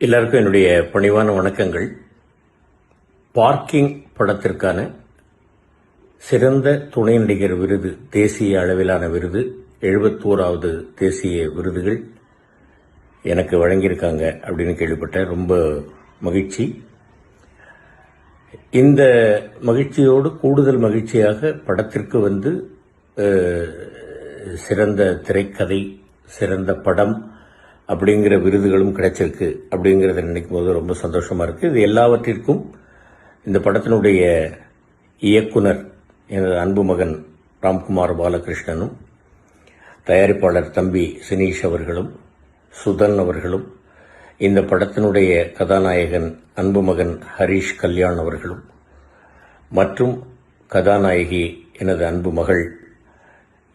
எல்லாருக்கும் என்னுடைய பணிவான வணக்கங்கள். பார்க்கிங் படத்திற்கான சிறந்த துணை நடிகர் விருது, தேசிய அளவிலான விருது, 71வது தேசிய விருதுகள் எனக்கு வழங்கியிருக்காங்க அப்படின்னு கேள்விப்பட்டேன். ரொம்ப மகிழ்ச்சி. இந்த மகிழ்ச்சியோடு கூடுதல் மகிழ்ச்சியாக படத்திற்கு சிறந்த திரைக்கதை, சிறந்த படம் அப்படிங்கிற விருதுகளும் கிடைச்சிருக்கு. அப்படிங்கிறத நினைக்கும் போது ரொம்ப சந்தோஷமா இருக்கு. இது எல்லாவற்றிற்கும் இந்த படத்தினுடைய இயக்குனர் எனது அன்பு மகன் ராம்குமார் பாலகிருஷ்ணனும், தயாரிப்பாளர் தம்பி சினீஷ் அவர்களும், சுதன் அவர்களும், இந்த படத்தினுடைய கதாநாயகன் அன்பு மகன் ஹரீஷ் கல்யாண் அவர்களும், மற்றும் கதாநாயகி எனது அன்பு மகள்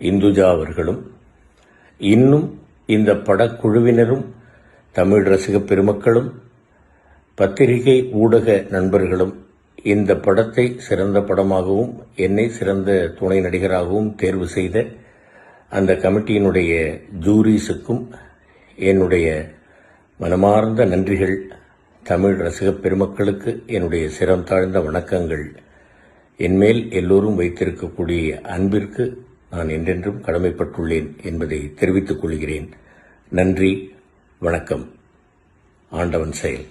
இந்துஜா அவர்களும், இன்னும் இந்த படக்குழுவினரும், தமிழ் ரசிக பெருமக்களும், பத்திரிகை ஊடக நண்பர்களும் இந்த படத்தை சிறந்த படமாகவும் என்னை சிறந்த துணை நடிகராகவும் தேர்வு செய்த அந்த கமிட்டியினுடைய ஜூரிஸுக்கும் என்னுடைய மனமார்ந்த நன்றிகள். தமிழ் ரசிக பெருமக்களுக்கு என்னுடைய சிரம் தாழ்ந்த வணக்கங்கள். என்மேல் எல்லோரும் வைத்திருக்கக்கூடிய அன்பிற்கு நான் என்றென்றும் கடமைப்பட்டுள்ளேன் என்பதை தெரிவித்துக் கொள்கிறேன். நன்றி, வணக்கம். ஆண்டவன் செயல்.